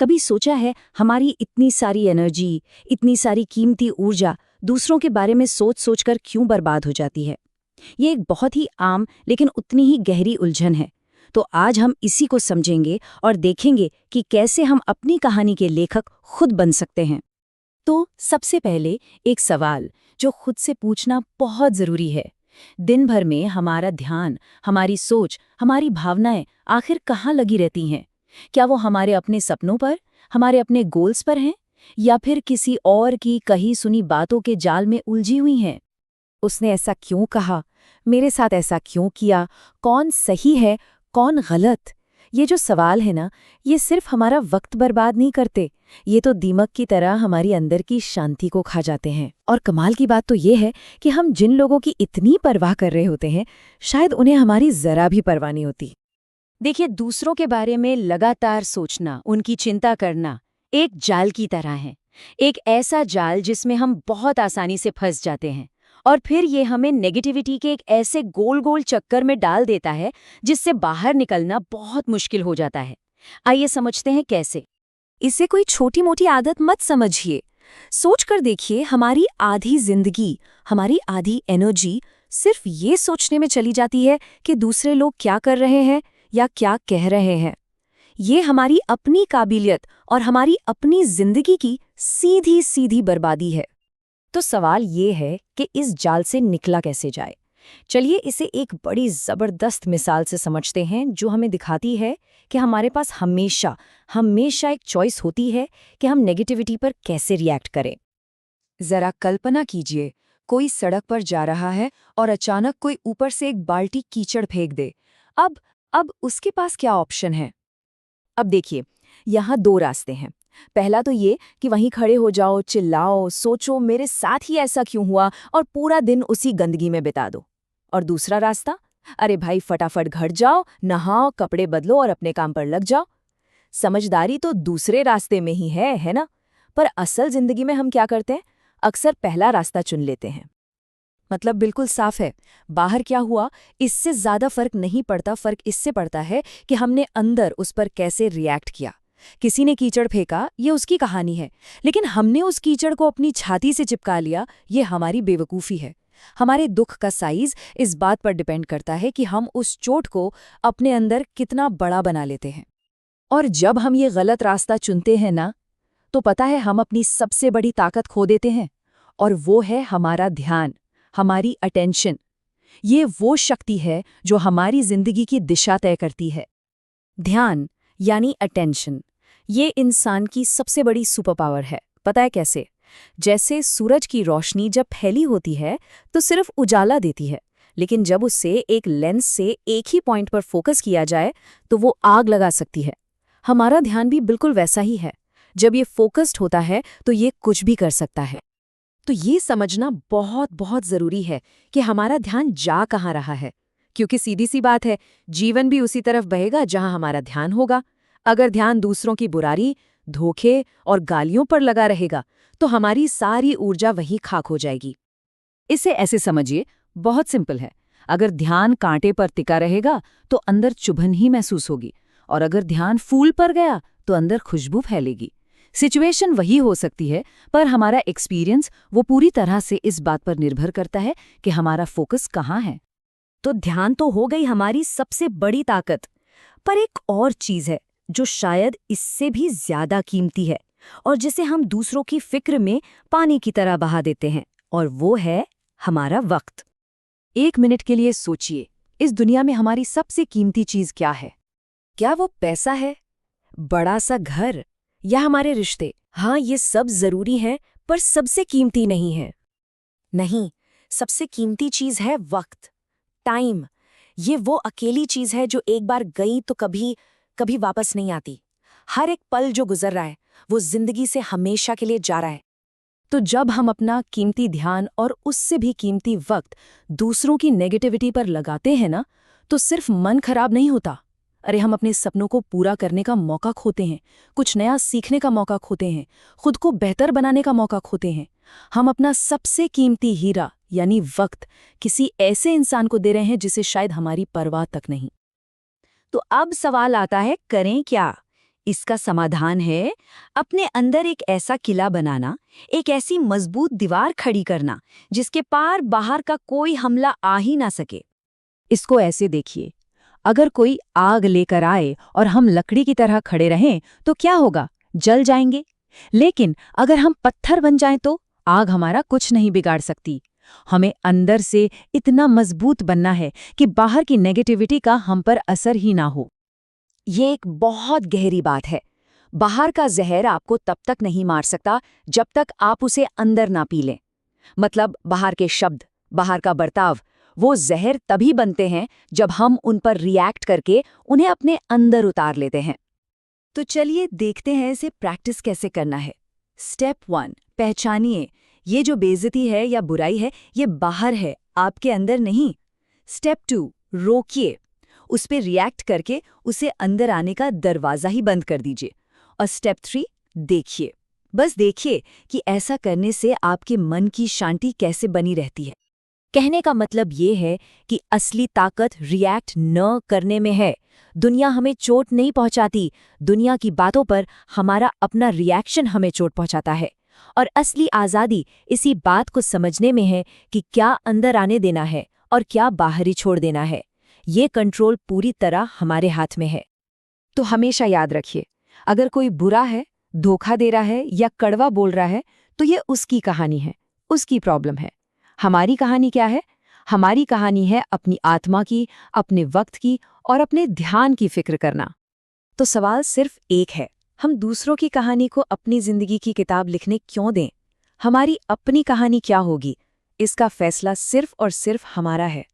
कभी सोचा है हमारी इतनी सारी एनर्जी, इतनी सारी कीमती ऊर्जा दूसरों के बारे में सोच सोचकर क्यों बर्बाद हो जाती है? ये एक बहुत ही आम लेकिन उतनी ही गहरी उलझन है। तो आज हम इसी को समझेंगे और देखेंगे कि कैसे हम अपनी कहानी के लेखक खुद बन सकते हैं। तो सबसे पहले एक सवाल जो खुद से पूछना बहुत जरूरी है। दिन भर में हमारा ध्यान, हमारी सोच, हमारी भावनाएं आखिर कहाँ लगी रहती हैं? क्या वो हमारे अपने सपनों पर, हमारे अपने गोल्स पर हैं, या फिर किसी और की कही सुनी बातों के जाल में उलझी हुई हैं? उसने ऐसा क्यों कहा, मेरे साथ ऐसा क्यों किया, कौन सही है, कौन गलत? ये जो सवाल है ना, ये सिर्फ हमारा वक्त बर्बाद नहीं करते, ये तो दीमक की तरह हमारी अंदर की शांति को खा जाते हैं। और कमाल की बात तो ये है कि हम जिन लोगों की इतनी परवाह कर रहे होते हैं, शायद उन्हें हमारी जरा भी परवाह नहीं होती। देखिए, दूसरों के बारे में लगातार सोचना, उनकी चिंता करना एक जाल की तरह है। एक ऐसा जाल जिसमें हम बहुत आसानी से फंस जाते हैं और फिर ये हमें नेगेटिविटी के एक ऐसे गोल गोल चक्कर में डाल देता है जिससे बाहर निकलना बहुत मुश्किल हो जाता है। आइए समझते हैं कैसे। इसे कोई छोटी मोटी आदत मत समझिए। सोच कर देखिए, हमारी आधी जिंदगी, हमारी आधी एनर्जी सिर्फ ये सोचने में चली जाती है कि दूसरे लोग क्या कर रहे हैं या क्या कह रहे हैं। ये हमारी अपनी काबिलियत और हमारी अपनी जिंदगी की सीधी सीधी बर्बादी है। तो सवाल ये है कि इस जाल से निकला कैसे जाए। चलिए इसे एक बड़ी जबरदस्त मिसाल से समझते हैं जो हमें दिखाती है कि हमारे पास हमेशा हमेशा एक चॉइस होती है कि हम नेगेटिविटी पर कैसे रिएक्ट करें। जरा कल्पना कीजिए, कोई सड़क पर जा रहा है और अचानक कोई ऊपर से एक बाल्टी कीचड़ फेंक दे। अब उसके पास क्या ऑप्शन है? अब देखिए, यहाँ दो रास्ते हैं। पहला तो ये कि वहीं खड़े हो जाओ, चिल्लाओ, सोचो मेरे साथ ही ऐसा क्यों हुआ और पूरा दिन उसी गंदगी में बिता दो। और दूसरा रास्ता, अरे भाई फटाफट घर जाओ, नहाओ, कपड़े बदलो और अपने काम पर लग जाओ। समझदारी तो दूसरे रास्ते में ही है ना? पर असल जिंदगी में हम क्या करते हैं? अक्सर पहला रास्ता चुन लेते हैं। मतलब बिल्कुल साफ है, बाहर क्या हुआ इससे ज्यादा फर्क नहीं पड़ता। फर्क इससे पड़ता है कि हमने अंदर उस पर कैसे रिएक्ट किया। किसी ने कीचड़ फेंका, ये उसकी कहानी है, लेकिन हमने उस कीचड़ को अपनी छाती से चिपका लिया, ये हमारी बेवकूफ़ी है। हमारे दुख का साइज इस बात पर डिपेंड करता है कि हम उस चोट को अपने अंदर कितना बड़ा बना लेते हैं। और जब हम ये गलत रास्ता चुनते हैं ना, तो पता है हम अपनी सबसे बड़ी ताकत खो देते हैं, और वो है हमारा ध्यान, हमारी अटेंशन। ये वो शक्ति है जो हमारी जिंदगी की दिशा तय करती है। ध्यान यानी अटेंशन, ये इंसान की सबसे बड़ी सुपर पावर है। पता है कैसे? जैसे सूरज की रोशनी जब फैली होती है तो सिर्फ उजाला देती है, लेकिन जब उससे एक लेंस से एक ही पॉइंट पर फोकस किया जाए तो वो आग लगा सकती है। हमारा ध्यान भी बिल्कुल वैसा ही है। जब ये फोकस्ड होता है तो ये कुछ भी कर सकता है। तो ये समझना बहुत बहुत जरूरी है कि हमारा ध्यान जा कहाँ रहा है, क्योंकि सीधी सी बात है, जीवन भी उसी तरफ बहेगा जहां हमारा ध्यान होगा। अगर ध्यान दूसरों की बुराई, धोखे और गालियों पर लगा रहेगा तो हमारी सारी ऊर्जा वहीं खाक हो जाएगी। इसे ऐसे समझिए, बहुत सिंपल है। अगर ध्यान कांटे पर टिका रहेगा तो अंदर चुभन ही महसूस होगी, और अगर ध्यान फूल पर गया तो अंदर खुशबू फैलेगी। सिचुएशन वही हो सकती है, पर हमारा एक्सपीरियंस वो पूरी तरह से इस बात पर निर्भर करता है कि हमारा फोकस कहाँ है। तो ध्यान तो हो गई हमारी सबसे बड़ी ताकत, पर एक और चीज है जो शायद इससे भी ज्यादा कीमती है और जिसे हम दूसरों की फिक्र में पानी की तरह बहा देते हैं, और वो है हमारा वक्त। 1 मिनट के लिए सोचिए, इस दुनिया में हमारी सबसे कीमती चीज क्या है? क्या वो पैसा है, बड़ा सा घर, या हमारे रिश्ते? हाँ, ये सब जरूरी है, पर सबसे कीमती नहीं है। नहीं, सबसे कीमती चीज है वक्त, टाइम। ये वो अकेली चीज है जो एक बार गई तो कभी कभी वापस नहीं आती। हर एक पल जो गुजर रहा है वो जिंदगी से हमेशा के लिए जा रहा है। तो जब हम अपना कीमती ध्यान और उससे भी कीमती वक्त दूसरों की नेगेटिविटी पर लगाते हैं ना, तो सिर्फ मन खराब नहीं होता, अरे हम अपने सपनों को पूरा करने का मौका खोते हैं, कुछ नया सीखने का मौका खोते हैं, खुद को बेहतर बनाने का मौका खोते हैं। हम अपना सबसे कीमती हीरा यानी वक्त किसी ऐसे इंसान को दे रहे हैं जिसे शायद हमारी परवाह तक नहीं। तो अब सवाल आता है, करें क्या? इसका समाधान है अपने अंदर एक ऐसा किला बनाना, एक ऐसी मजबूत दीवार खड़ी करना जिसके पार बाहर का कोई हमला आ ही ना सके। इसको ऐसे देखिए, अगर कोई आग लेकर आए और हम लकड़ी की तरह खड़े रहें तो क्या होगा? जल जाएंगे। लेकिन अगर हम पत्थर बन जाएं तो आग हमारा कुछ नहीं बिगाड़ सकती। हमें अंदर से इतना मजबूत बनना है कि बाहर की नेगेटिविटी का हम पर असर ही ना हो। ये एक बहुत गहरी बात है। बाहर का जहर आपको तब तक नहीं मार सकता जब तक आप उसे अंदर ना पी लें। मतलब बाहर के शब्द, बाहर का बर्ताव, वो जहर तभी बनते हैं जब हम उन पर रिएक्ट करके उन्हें अपने अंदर उतार लेते हैं। तो चलिए देखते हैं इसे प्रैक्टिस कैसे करना है। स्टेप 1, पहचानिए ये जो बेइज्जती है या बुराई है ये बाहर है, आपके अंदर नहीं। स्टेप 2, रोकिए, उस पे रिएक्ट करके उसे अंदर आने का दरवाज़ा ही बंद कर दीजिए। और स्टेप 3, देखिए, बस देखिए कि ऐसा करने से आपके मन की शांति कैसे बनी रहती है। कहने का मतलब ये है कि असली ताकत रिएक्ट न करने में है। दुनिया हमें चोट नहीं पहुंचाती, दुनिया की बातों पर हमारा अपना रिएक्शन हमें चोट पहुंचाता है। और असली आज़ादी इसी बात को समझने में है कि क्या अंदर आने देना है और क्या बाहर ही छोड़ देना है। ये कंट्रोल पूरी तरह हमारे हाथ में है। तो हमेशा याद रखिए, अगर कोई बुरा है, धोखा दे रहा है या कड़वा बोल रहा है तो ये उसकी कहानी है, उसकी प्रॉब्लम है। हमारी कहानी क्या है? हमारी कहानी है अपनी आत्मा की, अपने वक्त की और अपने ध्यान की फिक्र करना। तो सवाल सिर्फ एक है, हम दूसरों की कहानी को अपनी जिंदगी की किताब लिखने क्यों दें? हमारी अपनी कहानी क्या होगी? इसका फैसला सिर्फ और सिर्फ हमारा है।